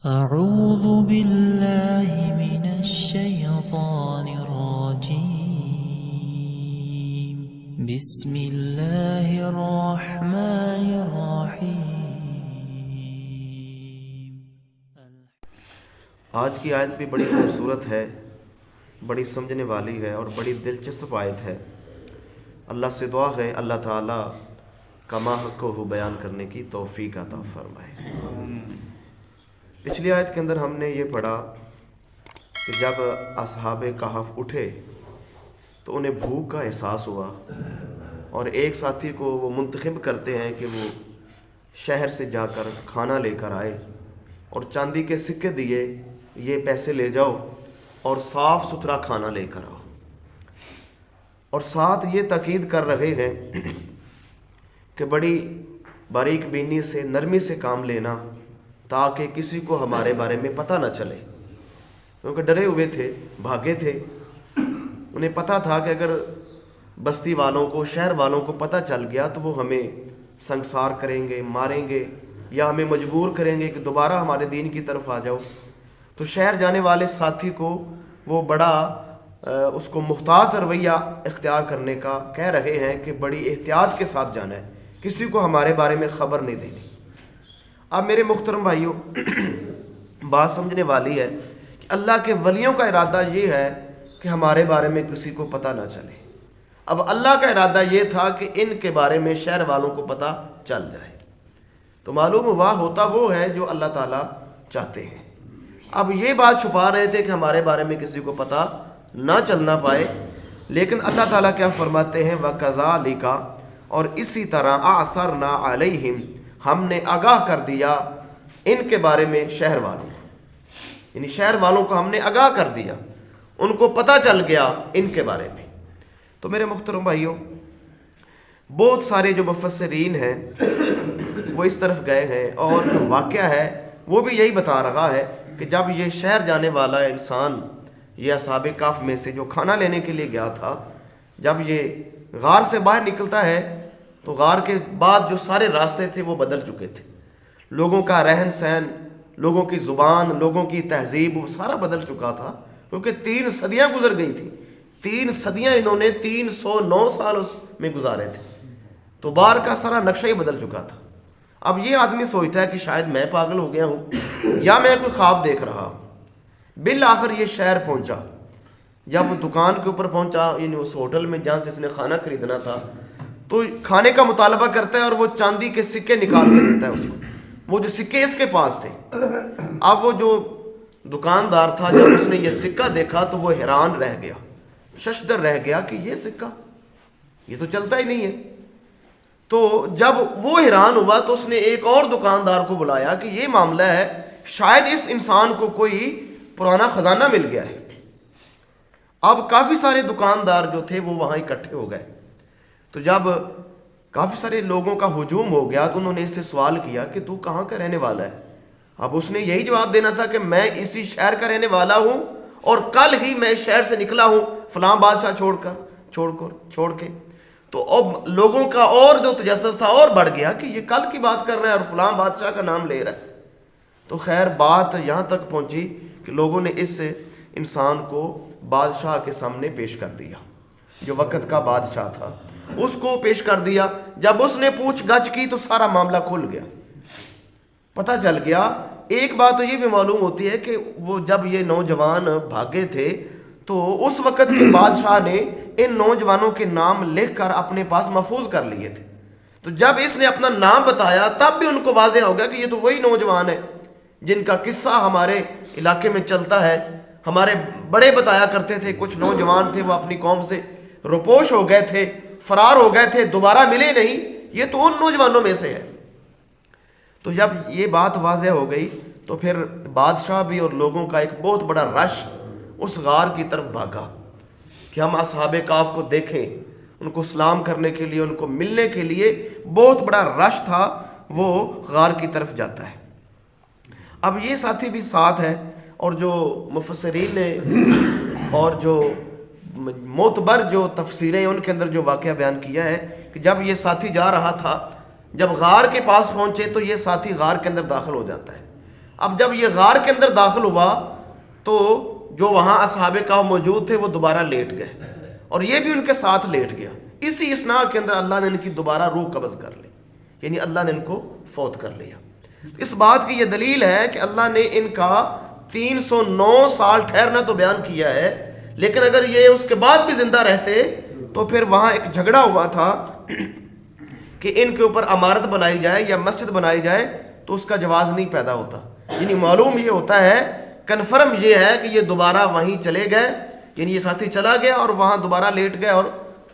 أعوذ بالله من الشيطان الرجيم بسم الله الرحمن الرحيم. آج کی آیت بھی بڑی خوبصورت ہے، بڑی سمجھنے والی ہے اور بڑی دلچسپ آیت ہے. اللہ سے دعا ہے اللہ تعالیٰ کما حق کو بیان کرنے کی توفیق عطا فرمائے. پچھلی آیت کے اندر ہم نے یہ پڑھا کہ جب اصحاب کہف اٹھے تو انہیں بھوک کا احساس ہوا اور ایک ساتھی کو وہ منتخب کرتے ہیں کہ وہ شہر سے جا کر کھانا لے کر آئے اور چاندی کے سکے دیے، یہ پیسے لے جاؤ اور صاف ستھرا کھانا لے کر آؤ. اور ساتھ یہ تاکید کر رہے ہیں کہ بڑی باریک بینی سے، نرمی سے کام لینا تاکہ کسی کو ہمارے بارے میں پتہ نہ چلے، کیونکہ ڈرے ہوئے تھے، بھاگے تھے. انہیں پتہ تھا کہ اگر بستی والوں کو، شہر والوں کو پتہ چل گیا تو وہ ہمیں سنگسار کریں گے، ماریں گے یا ہمیں مجبور کریں گے کہ دوبارہ ہمارے دین کی طرف آ جاؤ. تو شہر جانے والے ساتھی کو وہ بڑا اس کو محتاط رویہ اختیار کرنے کا کہہ رہے ہیں کہ بڑی احتیاط کے ساتھ جانا ہے، کسی کو ہمارے بارے میں خبر نہیں دینی. اب میرے محترم بھائیوں، بات سمجھنے والی ہے کہ اللہ کے ولیوں کا ارادہ یہ ہے کہ ہمارے بارے میں کسی کو پتہ نہ چلے. اب اللہ کا ارادہ یہ تھا کہ ان کے بارے میں شہر والوں کو پتہ چل جائے. تو معلوم ہوا ہوتا وہ ہے جو اللہ تعالیٰ چاہتے ہیں. اب یہ بات چھپا رہے تھے کہ ہمارے بارے میں کسی کو پتہ نہ چلنا پائے، لیکن اللہ تعالیٰ کیا فرماتے ہیں، وَكَذَلِكَ، اور اسی طرح أَعْثَرْنَا عَلَيْهِمْ، ہم نے آگاہ کر دیا ان کے بارے میں شہر والوں کو، یعنی شہر والوں کو ہم نے آگاہ کر دیا، ان کو پتہ چل گیا ان کے بارے میں. تو میرے محترم بھائیوں، بہت سارے جو مفسرین ہیں وہ اس طرف گئے ہیں اور جو واقعہ ہے وہ بھی یہی بتا رہا ہے کہ جب یہ شہر جانے والا انسان، یہ اصحاب کہف میں سے جو کھانا لینے کے لیے گیا تھا، جب یہ غار سے باہر نکلتا ہے تو غار کے بعد جو سارے راستے تھے وہ بدل چکے تھے. لوگوں کا رہن سہن، لوگوں کی زبان، لوگوں کی تہذیب، وہ سارا بدل چکا تھا، کیونکہ 3 صدیاں گزر گئی تھیں. 3 صدیاں انہوں نے 309 سال اس میں گزارے تھے. تو باہر کا سارا نقشہ ہی بدل چکا تھا. اب یہ آدمی سوچتا ہے کہ شاید میں پاگل ہو گیا ہوں یا میں کوئی خواب دیکھ رہا ہوں. بالآخر یہ شہر پہنچا. جب دکان کے اوپر پہنچا، یعنی اس ہوٹل میں جہاں سے اس نے کھانا خریدنا تھا، تو کھانے کا مطالبہ کرتا ہے اور وہ چاندی کے سکے نکال کے دیتا ہے اس کو، وہ جو سکے اس کے پاس تھے. اب وہ جو دکاندار تھا، جب اس نے یہ سکہ دیکھا تو وہ حیران رہ گیا، ششدر رہ گیا کہ یہ سکہ، یہ تو چلتا ہی نہیں ہے. تو جب وہ حیران ہوا تو اس نے ایک اور دکاندار کو بلایا کہ یہ معاملہ ہے، شاید اس انسان کو کوئی پرانا خزانہ مل گیا ہے. اب کافی سارے دکاندار جو تھے وہ وہاں اکٹھے ہو گئے. تو جب کافی سارے لوگوں کا ہجوم ہو گیا تو انہوں نے اس سے سوال کیا کہ تو کہاں کا رہنے والا ہے. اب اس نے یہی جواب دینا تھا کہ میں اسی شہر کا رہنے والا ہوں اور کل ہی میں شہر سے نکلا ہوں فلاں بادشاہ چھوڑ کے. تو اب لوگوں کا اور جو تجسس تھا اور بڑھ گیا کہ یہ کل کی بات کر رہا ہے اور فلاں بادشاہ کا نام لے رہا ہے. تو خیر بات یہاں تک پہنچی کہ لوگوں نے اس انسان کو بادشاہ کے سامنے پیش کر دیا، جو وقت کا بادشاہ تھا اس کو پیش کر دیا. جب اس نے پوچھ گچھ کی تو سارا معاملہ کھل گیا، پتہ چل گیا. ایک بات تو یہ بھی معلوم ہوتی ہے کہ وہ جب یہ نوجوان بھاگے تھے تو اس وقت کے بادشاہ نے ان نوجوانوں کے نام لکھ کر اپنے پاس محفوظ کر لیے تھے. تو جب اس نے اپنا نام بتایا تب بھی ان کو واضح ہو گیا کہ یہ تو وہی نوجوان ہے جن کا قصہ ہمارے علاقے میں چلتا ہے. ہمارے بڑے بتایا کرتے تھے کچھ نوجوان تھے وہ اپنی قوم سے روپوش ہو گئے تھے، فرار ہو گئے تھے، دوبارہ ملے نہیں، یہ تو ان نوجوانوں میں سے ہے. تو جب یہ بات واضح ہو گئی تو پھر بادشاہ بھی اور لوگوں کا ایک بہت بڑا رش اس غار کی طرف بھاگا کہ ہم اصحاب کہف کو دیکھیں. ان کو سلام کرنے کے لیے، ان کو ملنے کے لیے بہت بڑا رش تھا، وہ غار کی طرف جاتا ہے. اب یہ ساتھی بھی ساتھ ہے، اور جو مفسرین نے اور جو معتبر جو تفسیریں ان کے اندر جو واقعہ بیان کیا ہے کہ جب یہ ساتھی جا رہا تھا، جب غار کے پاس پہنچے تو یہ ساتھی غار کے اندر داخل ہو جاتا ہے اب جب یہ غار کے اندر داخل ہوا تو جو وہاں اصحاب کہف موجود تھے وہ دوبارہ لیٹ گئے اور یہ بھی ان کے ساتھ لیٹ گیا. اسی اثناء کے اندر اللہ نے ان کی دوبارہ روح قبض کر لی, یعنی اللہ نے ان کو فوت کر لیا. اس بات کی یہ دلیل ہے کہ اللہ نے ان کا 309 سال ٹھہرنا تو بیان کیا ہے, لیکن اگر یہ اس کے بعد بھی زندہ رہتے تو پھر وہاں ایک جھگڑا ہوا تھا کہ ان کے اوپر عمارت بنائی جائے یا مسجد بنائی جائے, تو اس کا جواز نہیں پیدا ہوتا. یعنی معلوم یہ ہوتا ہے, کنفرم یہ ہے کہ یہ دوبارہ وہیں چلے گئے, یعنی یہ ساتھی چلا گیا اور وہاں دوبارہ لیٹ گئے اور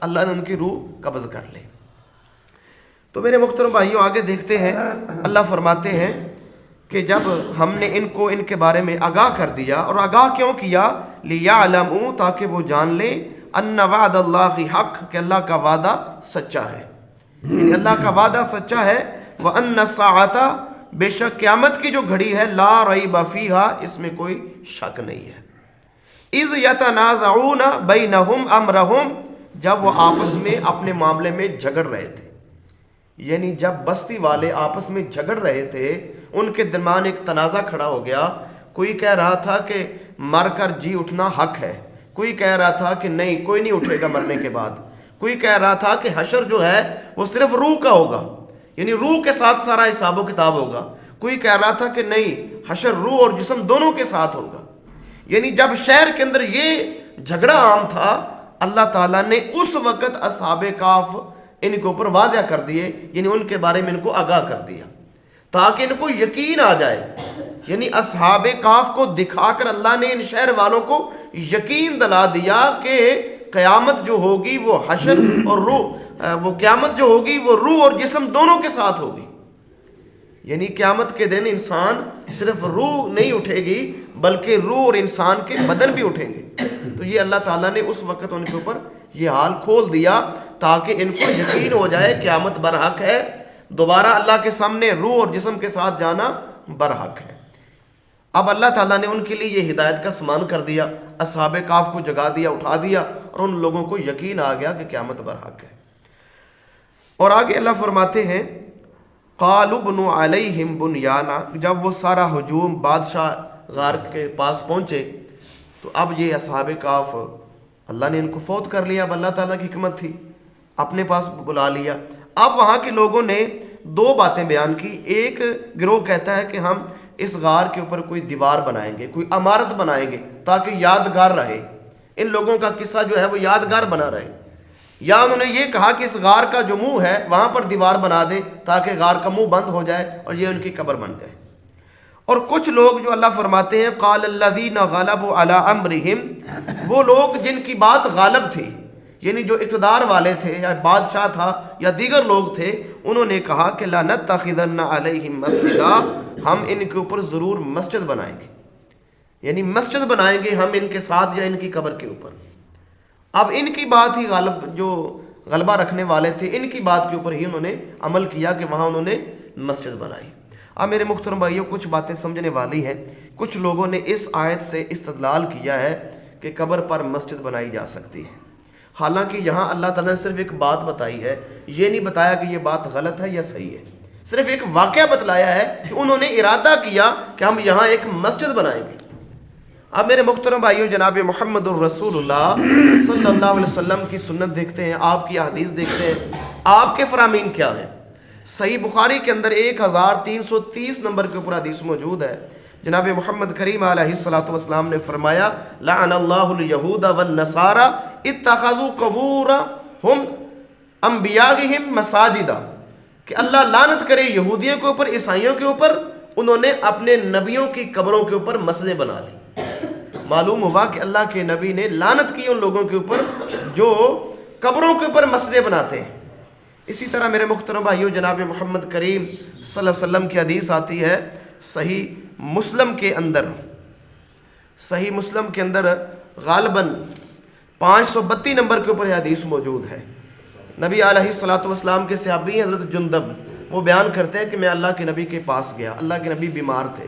اللہ نے ان کی روح قبض کر لی. تو میرے محترم بھائیوں آگے دیکھتے ہیں, اللہ فرماتے ہیں کہ جب ہم نے ان کو ان کے بارے میں آگاہ کر دیا, اور آگاہ کیوں کیا؟ لِيَعْلَمُوا, تاکہ وہ جان لیں, أَنَّ وَعْدَ اللَّهِ حق, کہ اللہ کا وعدہ سچا ہے, یعنی اللہ کا وعدہ سچا ہے. وَأَنَّ السَّاعَةَ, بے شک قیامت کی جو گھڑی ہے, لا ریب فیہا, اس میں کوئی شک نہیں ہے. اِذْ يَتَنَازَعُونَ بَيْنَهُمْ أَمْرَهُمْ, جب وہ آپس میں اپنے معاملے میں جھگڑ رہے تھے, یعنی جب بستی والے آپس میں جھگڑ رہے تھے, ان کے درمیان ایک تنازع کھڑا ہو گیا. کوئی کہہ رہا تھا کہ مر کر جی اٹھنا حق ہے, کوئی کہہ رہا تھا کہ نہیں کوئی نہیں اٹھے گا مرنے کے بعد, کوئی کہہ رہا تھا کہ حشر جو ہے وہ صرف روح کا ہوگا, یعنی روح کے ساتھ سارا حساب و کتاب ہوگا, کوئی کہہ رہا تھا کہ نہیں حشر روح اور جسم دونوں کے ساتھ ہوگا. یعنی جب شہر کے اندر یہ جھگڑا عام تھا, اللہ تعالیٰ نے اس وقت اصحاب کہف ان کے اوپر واضح کر دیے, یعنی ان کے بارے میں ان کو آگاہ کر دیا تاکہ ان کو یقین آ جائے. یعنی اصحاب کہف کو دکھا کر اللہ نے ان شہر والوں کو یقین دلا دیا کہ قیامت جو ہوگی وہ حشر اور روح, وہ قیامت جو ہوگی وہ روح اور جسم دونوں کے ساتھ ہوگی. یعنی قیامت کے دن انسان صرف روح نہیں اٹھے گی بلکہ روح اور انسان کے بدن بھی اٹھیں گے. تو یہ اللہ تعالیٰ نے اس وقت ان کے اوپر یہ حال کھول دیا تاکہ ان کو یقین ہو جائے قیامت برحق ہے, دوبارہ اللہ کے سامنے روح اور جسم کے ساتھ جانا برحق ہے. اب اللہ تعالیٰ نے ان کے لیے یہ ہدایت کا سامان کر دیا, اصحاب کہف کو جگا دیا, اٹھا دیا, اور ان لوگوں کو یقین آ گیا کہ قیامت برحق ہے. اور آگے اللہ فرماتے ہیں, قالوا بنوا علیہم بنیانا, جب وہ سارا ہجوم بادشاہ غار کے پاس پہنچے تو اب یہ اصحاب کہف اللہ نے ان کو فوت کر لیا. اب اللہ تعالیٰ کی حکمت تھی, اپنے پاس بلا لیا. اب وہاں کے لوگوں نے دو باتیں بیان کی. ایک گروہ کہتا ہے کہ ہم اس غار کے اوپر کوئی دیوار بنائیں گے, کوئی عمارت بنائیں گے تاکہ یادگار رہے, ان لوگوں کا قصہ جو ہے وہ یادگار بنا رہے. یا انہوں نے یہ کہا کہ اس غار کا جو منہ ہے وہاں پر دیوار بنا دے تاکہ غار کا منہ بند ہو جائے اور یہ ان کی قبر بن جائے. اور کچھ لوگ جو اللہ فرماتے ہیں, قال الذین غلبوا علی امرہم, وہ لوگ جن کی بات غالب تھی, یعنی جو اقتدار والے تھے یا بادشاہ تھا یا دیگر لوگ تھے, انہوں نے کہا کہ لنتخذن علیہم مسجدا, ہم ان کے اوپر ضرور مسجد بنائیں گے, یعنی مسجد بنائیں گے ہم ان کے ساتھ یا ان کی قبر کے اوپر. اب ان کی بات ہی جو غلبہ رکھنے والے تھے, ان کی بات کے اوپر ہی انہوں نے عمل کیا کہ وہاں انہوں نے مسجد بنائی. اب میرے محترم بھائیوں کچھ باتیں سمجھنے والی ہیں. کچھ لوگوں نے اس آیت سے استدلال کیا ہے کہ قبر پر مسجد بنائی جا سکتی ہے, حالانکہ یہاں اللہ تعالیٰ نے صرف ایک بات بتائی ہے, یہ نہیں بتایا کہ یہ بات غلط ہے یا صحیح ہے. صرف ایک واقعہ بتلایا ہے کہ انہوں نے ارادہ کیا کہ ہم یہاں ایک مسجد بنائیں گے. اب میرے محترم بھائیوں, جناب محمد الرسول اللہ صلی اللہ علیہ وسلم کی سنت دیکھتے ہیں, آپ کی احادیث دیکھتے ہیں, آپ کے فرامین کیا ہیں. صحیح بخاری کے اندر 1330 نمبر کے اوپر حدیث موجود ہے. جناب محمد کریم علیہ الصلوۃ والسلام نے فرمایا, لعن اللہ الیہود والنصارى اتخذوا قبورهم انبیائہم مساجدا, کہ اللہ لعنت کرے یہودیوں کے اوپر, عیسائیوں کے اوپر, انہوں نے اپنے نبیوں کی قبروں کے اوپر مسجدیں بنا لی. معلوم ہوا کہ اللہ کے نبی نے لعنت کی ان لوگوں کے اوپر جو قبروں کے اوپر مسجدیں بناتے ہیں. اسی طرح میرے محترم بھائیوں, جناب محمد کریم صلی اللہ علیہ وسلم کی حدیث آتی ہے صحیح مسلم کے اندر, صحیح مسلم کے اندر غالباً 532 نمبر کے اوپر یہ حدیث موجود ہے. نبی علیہ الصلوۃ والسلام کے صحابی حضرت جندب, وہ بیان کرتے ہیں کہ میں اللہ کے نبی کے پاس گیا, اللہ کے نبی بیمار تھے,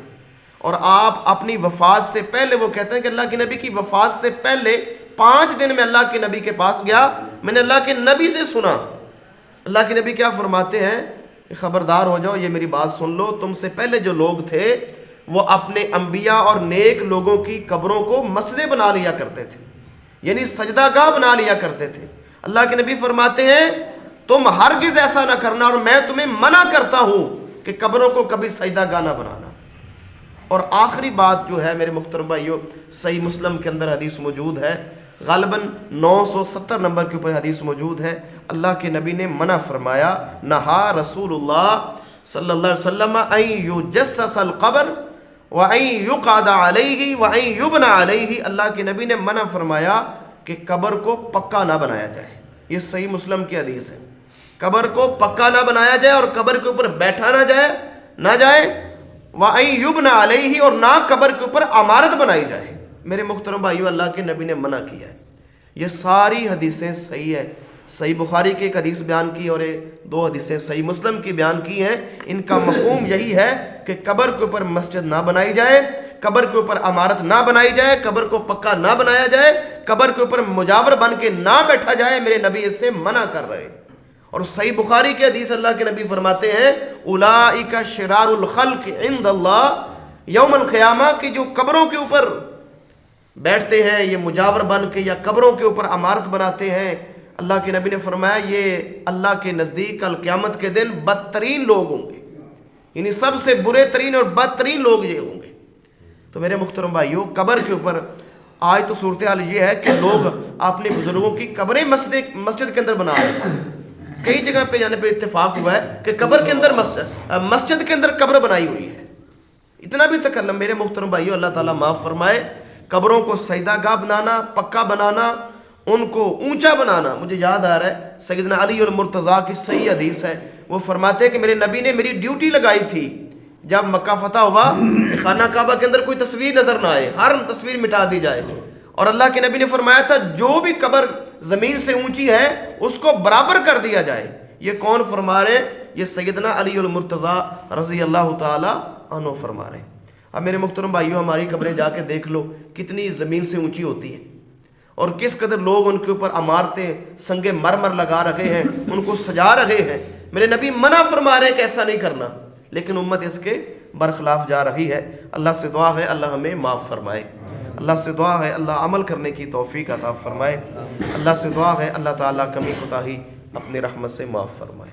اور آپ اپنی وفات سے پہلے, وہ کہتے ہیں کہ اللہ کے نبی کی وفات سے پہلے 5 دن میں اللہ کے نبی کے پاس گیا, میں نے اللہ کے نبی سے سنا. اللہ کے نبی کیا فرماتے ہیں, خبردار ہو جاؤ, یہ میری بات سن لو, تم سے پہلے جو لوگ تھے وہ اپنے انبیاء اور نیک لوگوں کی قبروں کو مسجدیں بنا لیا کرتے تھے، یعنی سجدہ گاہ بنا لیا کرتے تھے۔ اللہ کے نبی فرماتے ہیں تم ہرگز ایسا نہ کرنا، اور میں تمہیں منع کرتا ہوں کہ قبروں کو کبھی سجدہ گاہ نہ بنانا۔ اور آخری بات جو ہے میرے محترم بھائیو، صحیح مسلم کے اندر حدیث موجود ہے، غالباً 970 نمبر کے اوپر حدیث موجود ہے۔ اللہ کے نبی نے منع فرمایا، نہا رسول اللہ صلی اللہ علیہ وسلم ان یجسس القبر وان یقعد علیہ وان یبنى علیہ۔ اللہ کے نبی نے منع فرمایا کہ قبر کو پکا نہ بنایا جائے، یہ صحیح مسلم کی حدیث ہے، قبر کو پکا نہ بنایا جائے اور قبر کے اوپر بیٹھا نہ جائے وَأَن يُبْنَ عَلَيْهِ، اور نہ قبر کے اوپر عمارت بنائی جائے۔ میرے محترم بھائیو، اللہ کے نبی نے منع کیا ہے۔ یہ ساری حدیثیں صحیح ہے، صحیح بخاری کی ایک حدیث بیان کی اور 2 حدیثیں صحیح مسلم کی بیان کی ہیں۔ ان کا مفہوم یہی ہے کہ قبر کے اوپر مسجد نہ بنائی جائے، قبر کے اوپر عمارت نہ بنائی جائے، قبر کو پکا نہ بنایا جائے، قبر کے اوپر مجاور بن کے نہ بیٹھا جائے۔ میرے نبی اس سے منع کر رہے ہیں۔ اور صحیح بخاری کے حدیث اللہ کے نبی فرماتے ہیں اولئک شرار الخلق عند اللہ یوم القیامہ، کہ جو قبروں کے اوپر بیٹھتے ہیں یہ مجاور بن کے یا قبروں کے اوپر عمارت بناتے ہیں، اللہ کے نبی نے فرمایا یہ اللہ کے نزدیک کل قیامت کے دن بدترین لوگ ہوں گے، یعنی سب سے برے ترین اور بدترین لوگ یہ ہوں گے۔ تو میرے محترم بھائیو، قبر کے اوپر آج تو صورتحال یہ ہے کہ لوگ اپنے بزرگوں کی قبریں مسجد کے اندر بنا رہے ہیں۔ کئی جگہ پہ جانے پہ اتفاق ہوا ہے کہ قبر کے اندر مسجد کے اندر قبر بنائی ہوئی ہے۔ اتنا بھی تکلم میرے محترم بھائیو، اللہ تعالیٰ معاف فرمائے۔ قبروں کو سجدہ گاہ بنانا، پکا بنانا، ان کو اونچا بنانا، مجھے یاد آ رہا ہے سیدنا علی المرتضیٰ کی صحیح حدیث ہے، وہ فرماتے ہیں کہ میرے نبی نے میری ڈیوٹی لگائی تھی جب مکہ فتح ہوا کہ خانہ کعبہ کے اندر کوئی تصویر نظر نہ آئے، ہر تصویر مٹا دی جائے، اور اللہ کے نبی نے فرمایا تھا جو بھی قبر زمین سے اونچی ہے اس کو برابر کر دیا جائے۔ یہ کون فرما رہے ہیں؟ یہ سیدنا علی المرتضیٰ رضی اللہ تعالی عنہ فرما رہے ہیں۔ اب میرے محترم بھائیو، ہماری قبریں جا کے دیکھ لو کتنی زمین سے اونچی ہوتی ہیں، اور کس قدر لوگ ان کے اوپر عمارتیں سنگ مرمر لگا رہے ہیں، ان کو سجا رہے ہیں۔ میرے نبی منع فرما رہے ہیں کہ ایسا نہیں کرنا، لیکن امت اس کے برخلاف جا رہی ہے۔ اللہ سے دعا ہے اللہ ہمیں معاف فرمائے، اللہ سے دعا ہے اللہ عمل کرنے کی توفیق عطا فرمائے، اللہ سے دعا ہے اللہ تعالیٰ کمی کوتاہی اپنی رحمت سے معاف فرمائے۔